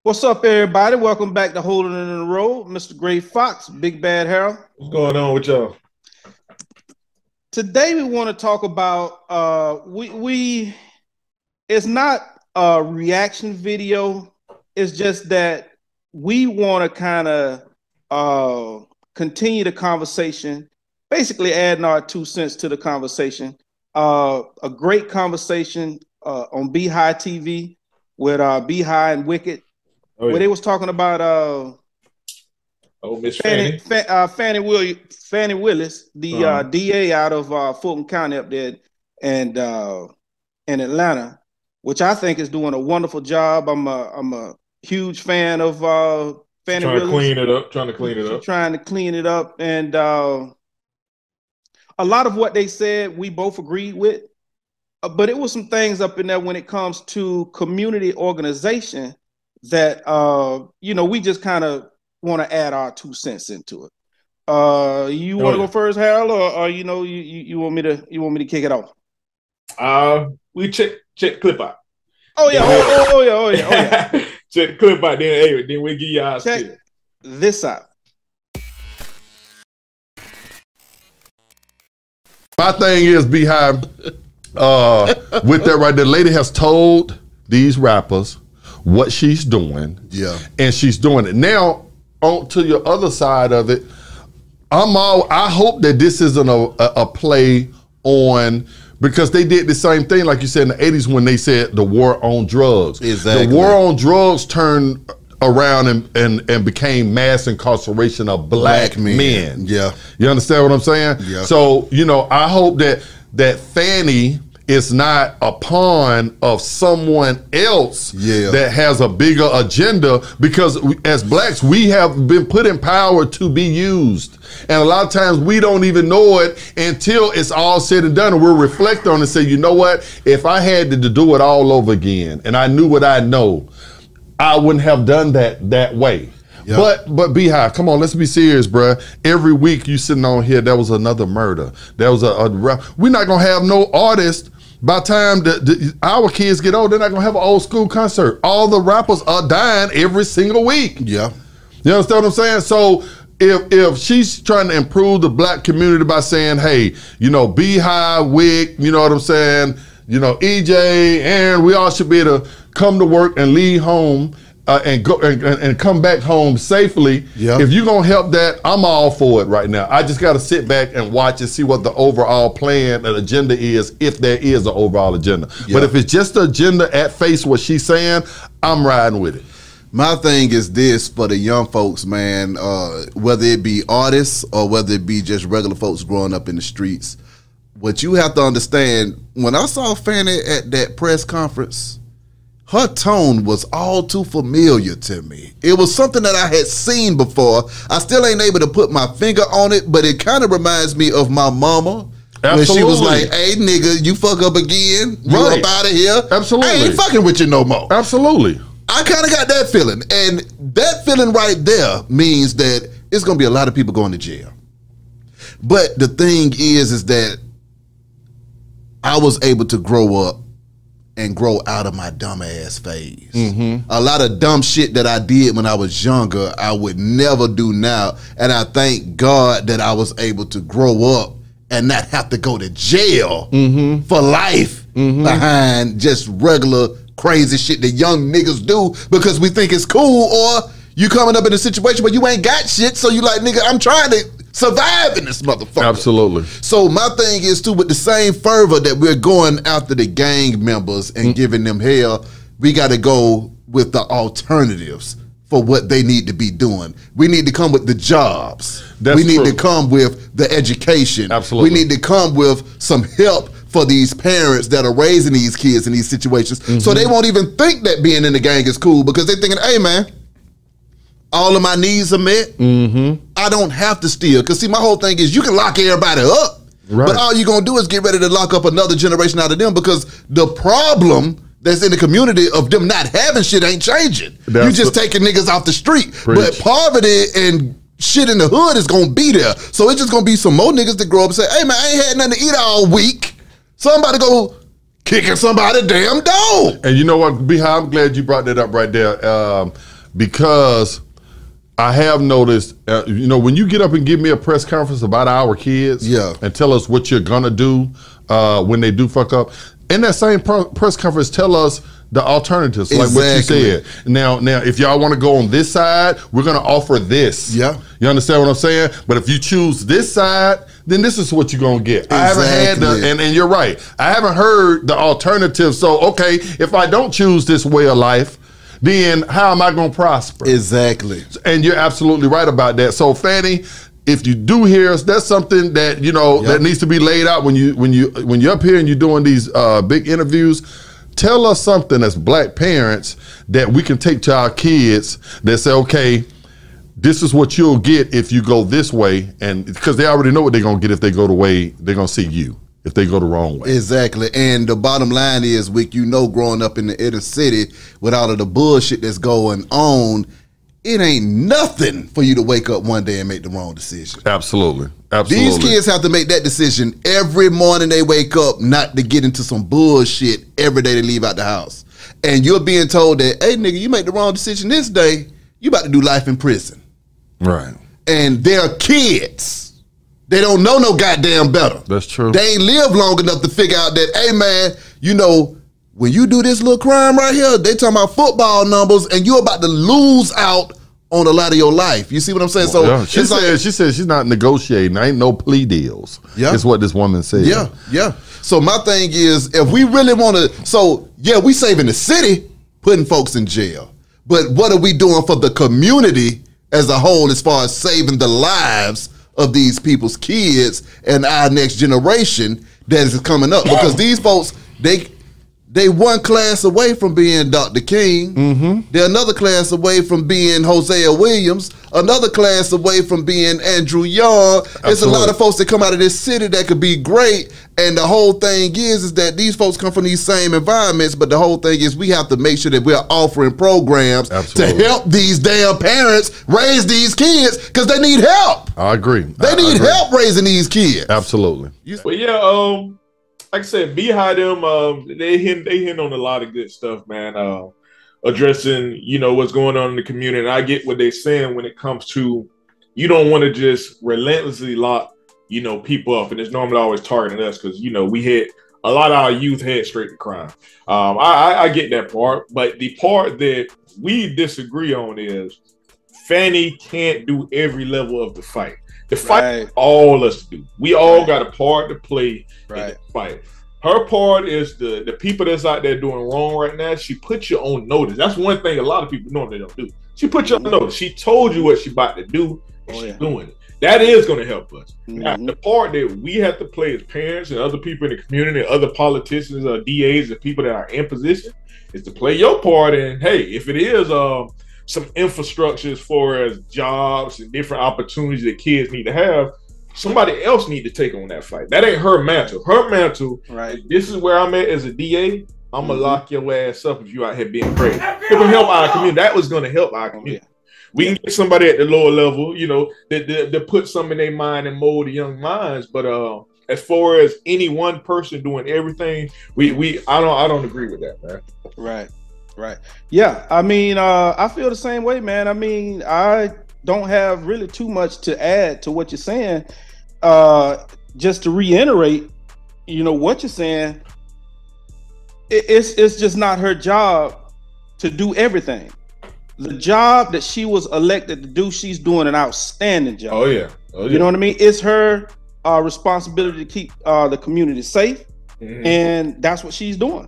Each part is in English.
What's up, everybody? Welcome back to Holding It in the Road. Mr. Gray Fox, Big Bad Harold. What's going on with y'all? Today we want to talk about it's not a reaction video. It's just that we want to kind of continue the conversation, basically adding our 2 cents to the conversation. A great conversation on BHightv with BHigh and Wicked. Oh, yeah. Where they was talking about Miss Fani Willis, the DA out of Fulton County up there and in Atlanta, which I think is doing a wonderful job. I'm a huge fan of Fani Willis. Trying to clean it up. And a lot of what they said we both agreed with, but it was some things up in there when it comes to community organization that we just kind of want to add our 2 cents into it. You want to go first, Harold, or you want me to kick it off? We check the clip out. Oh yeah. Check the clip out, then we give you our check this out. My thing is, BHigh, with that right, the lady has told these rappers what she's doing. Yeah. And she's doing it. Now, on to your other side of it, I hope that this isn't a play on, because they did the same thing, like you said, in the 80s when they said the war on drugs. Exactly. The war on drugs turned around and became mass incarceration of black men. Yeah. You understand what I'm saying? Yeah. So, I hope that Fani is not a pawn of someone else that has a bigger agenda, because as blacks, we have been put in power to be used. And a lot of times we don't even know it until it's all said and done, and we'll reflect on it and say, you know what, if I had to do it all over again and I knew what I know, I wouldn't have done that way. Yep. But BHigh, come on, let's be serious, bruh. Every week you sitting on here, there was another murder. There was we're not gonna have no artist. By the time our kids get old, they're not gonna have an old school concert. All the rappers are dying every single week. Yeah. You understand what I'm saying? So if she's trying to improve the black community by saying, hey, BHigh, Wick, you know what I'm saying, EJ, Aaron, we all should be able to come to work and leave home and go and come back home safely. Yep. If you're gonna help that, I'm all for it right now. I just gotta sit back and watch and see what the overall plan and agenda is, if there is an overall agenda. Yep. But if it's just the agenda at face what she's saying, I'm riding with it. My thing is this for the young folks, man, whether it be artists or whether it be just regular folks growing up in the streets, what you have to understand, when I saw Fani at that press conference, her tone was all too familiar to me. It was something that I had seen before. I still ain't able to put my finger on it, but it kind of reminds me of my mama. Absolutely. When she was like, hey, nigga, you fuck up again, you up out of here. Absolutely. I ain't fucking with you no more. Absolutely. I kind of got that feeling. And that feeling right there means that it's going to be a lot of people going to jail. But the thing is that I was able to grow up and grow out of my dumb ass phase. A lot of dumb shit that I did when I was younger, I would never do now. And I thank God that I was able to grow up and not have to go to jail for life behind just regular crazy shit that young niggas do because we think it's cool, or you coming up in a situation where you ain't got shit, so you like, nigga, I'm trying to survive in this motherfucker. Absolutely. So my thing is too, with the same fervor that we're going after the gang members and giving them hell, we got to go with the alternatives for what they need to be doing. We need to come with the jobs. We need to come with the education. Absolutely. We need to come with some help for these parents that are raising these kids in these situations, so they won't even think that being in the gang is cool, because they're thinking, hey man, all of my needs are met. I don't have to steal. Because see, my whole thing is you can lock everybody up, but all you're going to do is get ready to lock up another generation out of them, because the problem that's in the community of them not having shit ain't changing. You just taking niggas off the street. But poverty and shit in the hood is going to be there. So it's just going to be some more niggas that grow up and say, hey man, I ain't had nothing to eat all week. Somebody go kicking somebody damn dog. And you know what, BHigh, I'm glad you brought that up right there. because I have noticed, you know, when you get up and give me a press conference about our kids, and tell us what you're gonna do when they do fuck up, in that same press conference, tell us the alternatives, like what you said. Now, if y'all want to go on this side, we're gonna offer this. Yeah, you understand what I'm saying? But if you choose this side, then this is what you're gonna get. I haven't had and you're right. I haven't heard the alternative. So okay, if I don't choose this way of life, then how am I gonna prosper? Exactly. And you're absolutely right about that. So Fani, if you do hear us, that's something that you know that needs to be laid out when you're up here and you're doing these big interviews. Tell us something as Black parents that we can take to our kids that say, okay, this is what you'll get if you go this way, and because they already know what they're gonna get if they go the way they're gonna see you if they go the wrong way. Exactly. And the bottom line is, Wick, you know, growing up in the inner city with all of the bullshit that's going on, it ain't nothing for you to wake up one day and make the wrong decision. Absolutely. Absolutely. These kids have to make that decision every morning they wake up, not to get into some bullshit every day they leave out the house. And you're being told that, hey, nigga, you make the wrong decision this day, you about to do life in prison. Right. And they're kids. They don't know no goddamn better. That's true. They ain't lived long enough to figure out that, hey, man, you know, when you do this little crime right here, they talking about football numbers, and you're about to lose out on a lot of your life. You see what I'm saying? So yeah. she said she's not negotiating. There ain't no plea deals. Yeah, is what this woman said. Yeah, yeah. So my thing is, if we really want to, so yeah, we saving the city, putting folks in jail, but what are we doing for the community as a whole, as far as saving the lives of these people's kids and our next generation that is coming up? Because these folks, they one class away from being Dr. King. Mm-hmm. They're another class away from being Hosea Williams. Another class away from being Andrew Young. There's a lot of folks that come out of this city that could be great. And the whole thing is that these folks come from these same environments. But the whole thing is we have to make sure that we're offering programs to help these damn parents raise these kids, because they need help. I agree. They need help raising these kids. Absolutely. But yeah, like I said, BHightv, they hit on a lot of good stuff, man. Addressing, you know, what's going on in the community. And I get what they're saying when it comes to, you don't want to just relentlessly lock, you know, people up. And it's normally always targeting us because, you know, we hit a lot of our youth head straight to crime. I get that part. But the part that we disagree on is Fani can't do every level of the fight. The fight all us to do. We all got a part to play in the fight. Her part is the people that's out there doing wrong right now. She put you on notice. That's one thing a lot of people normally don't do. She put you on notice. She told you what she about to do, and she's doing it. That is going to help us. Now, the part that we have to play as parents and other people in the community, and other politicians or DAs and people that are in position, is to play your part. And hey, if it is some infrastructure as far as jobs and different opportunities that kids need to have, somebody else need to take on that fight. That ain't her mantle. Her mantle, this is where I'm at as a DA. I'm going to lock your ass up if you out here being crazy. It will help our community. That was going to help our community. We can get somebody at the lower level, you know, that put some in their mind and mold the young minds. But as far as any one person doing everything, I don't agree with that, man. Right. Yeah, I mean, I feel the same way, man. I mean, I don't have really too much to add to what you're saying. Just to reiterate, you know, what you're saying, it's just not her job to do everything. The job that she was elected to do, she's doing an outstanding job. Oh yeah. You know what I mean? It's her responsibility to keep the community safe, and that's what she's doing.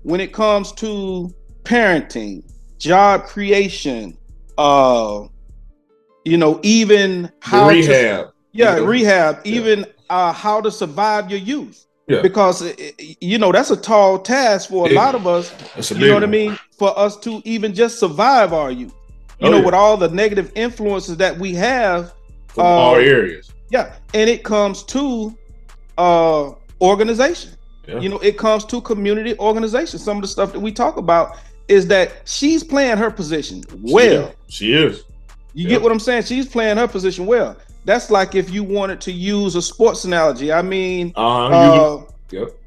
When it comes to parenting, job creation, you know, even how rehab, rehab, even how to survive your youth. Yeah. Because, you know, that's a tall task for a lot of us, you know what I mean? For us to even just survive our youth, you know, with all the negative influences that we have. From all areas. Yeah. And it comes to organization. Yeah. You know, it comes to community organization. Some of the stuff that we talk about is that she's playing her position well. She is. You get what I'm saying? She's playing her position well. That's like if you wanted to use a sports analogy. I mean,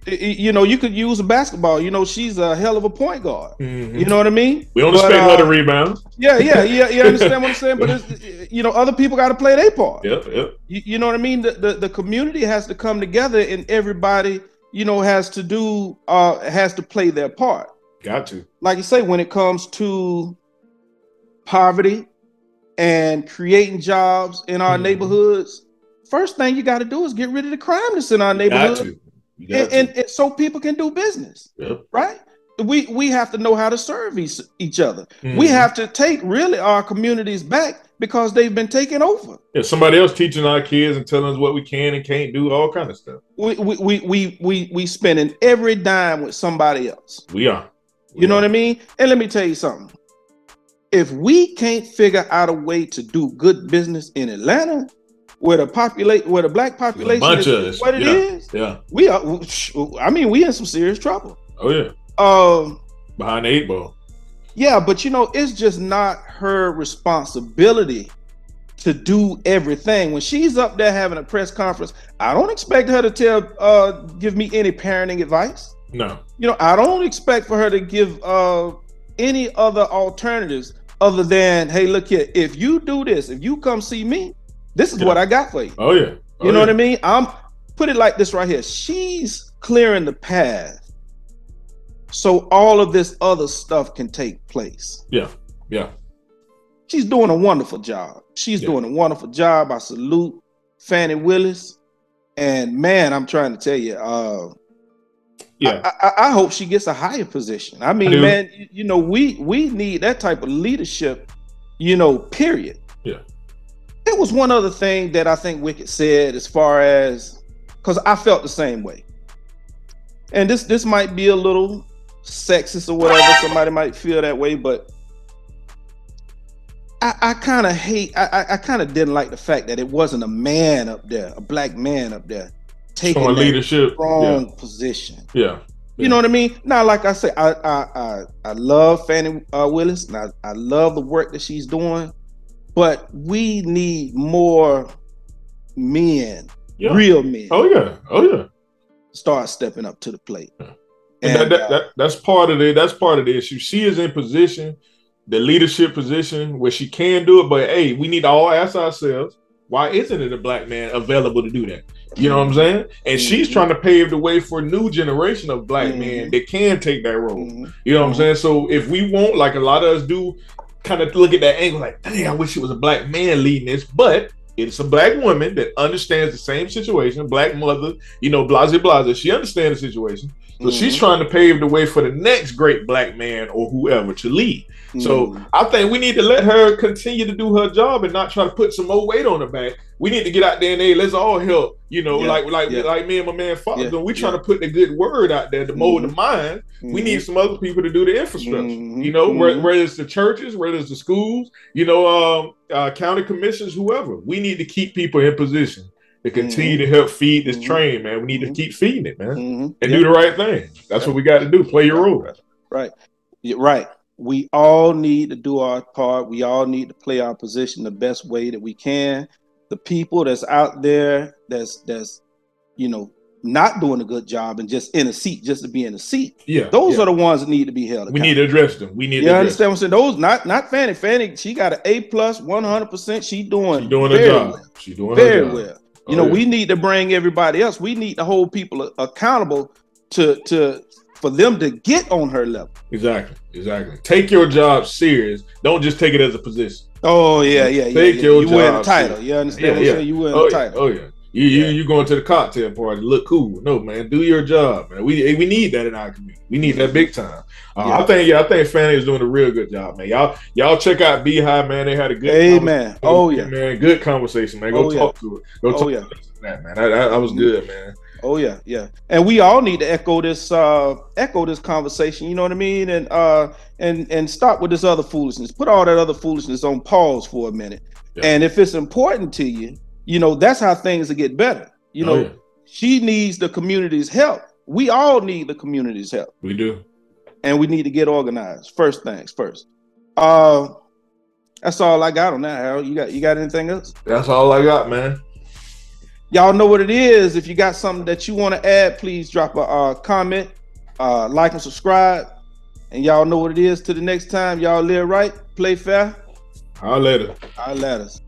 You know, you could use a basketball. You know, she's a hell of a point guard. Mm-hmm. You know what I mean? We don't expect her to rebound. Yeah. You understand what I'm saying? But it's, you know, other people got to play their part. Yep. You know what I mean? The community has to come together, and everybody, you know, has to play their part. Got to. Like you say, when it comes to poverty and creating jobs in our neighborhoods, first thing you got to do is get rid of the crime that's in our neighborhood, and so people can do business. Yep. Right? We have to know how to serve each other. We have to take really our communities back because they've been taken over. Yeah, somebody else teaching our kids and telling us what we can and can't do, all kind of stuff. We spending every dime with somebody else. We are. You know what I mean? And let me tell you something. If we can't figure out a way to do good business in Atlanta, where the black population is what it is, we are. I mean, we in some serious trouble. Oh yeah. Behind the 8 ball. Yeah, but you know, it's just not her responsibility to do everything. When she's up there having a press conference, I don't expect her to give me any parenting advice. No. You know, I don't expect for her to give any other alternatives other than, hey, look here, if you do this, if you come see me, this is what I got for you. Oh yeah. You know what I mean? I'm put it like this right here. She's clearing the path so all of this other stuff can take place. Yeah. She's doing a wonderful job. I salute Fani Willis. And man, I'm trying to tell you, I hope she gets a higher position. I mean, man, you know, we need that type of leadership, you know, period. Yeah. There was one other thing that I think Wicked said, as far as, because I felt the same way. And this might be a little sexist or whatever, somebody might feel that way, but I kind of didn't like the fact that it wasn't a man up there, a black man up there, taking that leadership, strong position. Yeah. You know what I mean? Now, like I say, I love Fani Willis, and I love the work that she's doing, but we need more men, real men. Oh yeah. Start stepping up to the plate. Yeah. And that's part of the issue. She is in position, the leadership position, where she can do it, but hey, we need to all ask ourselves, why isn't it a black man available to do that? You know what I'm saying? And she's trying to pave the way for a new generation of black men that can take that role. You know what I'm saying? So if we won't, like a lot of us do, kind of look at that angle like, dang, I wish it was a black man leading this, but it's a black woman that understands the same situation, black mother, you know, blase. She understands the situation. So she's trying to pave the way for the next great black man or whoever to lead. So I think we need to let her continue to do her job and not try to put some more weight on her back. We need to get out there and hey, let's all help. You know, like me and my man Father, we trying to put the good word out there to mold the mind. We need some other people to do the infrastructure. You know, whether it's the churches, whether it's the schools, you know, county commissions, whoever. We need to keep people in position to continue to help feed this train, man. We need to keep feeding it, man, and do the right thing. That's what we got to do. Play your role. Right. Right. We all need to do our part. We all need to play our position the best way that we can. The people that's out there that's you know, not doing a good job and just in a seat, just to be in a seat. Those are the ones that need to be held accountable. We need to address them. We need to understand what I'm saying? Those not Fani. Fani, she got an A+, 100%. She doing her job. Well. She's doing very her job. well. You know, we need to bring everybody else. We need to hold people accountable for them to get on her level. Exactly. Take your job serious. Don't just take it as a position. Oh yeah. Take your job. You wear the title. You understand what I'm saying? You wear the title. Oh yeah. You going to the cocktail party, look cool. No, man, do your job, man. We need that in our community. We need that big time. I think Fani is doing a real good job, man. Y'all check out BHightv, man. They had a good man. Oh yeah, man. Good conversation, man. Go talk to it. Go talk to that, man. That was good, man. Oh yeah. And we all need to echo this conversation. You know what I mean? And stop with this other foolishness. Put all that other foolishness on pause for a minute. Yeah. And if it's important to you, you know, that's how things will get better. You know, she needs the community's help. We all need the community's help. We do. And we need to get organized. First things first. That's all I got on that, Harold. You got anything else? That's all I got, man. Y'all know what it is. If you got something that you want to add, please drop a comment, like and subscribe. And y'all know what it is. Till the next time, y'all live right, play fair. I'll let it. I'll let us.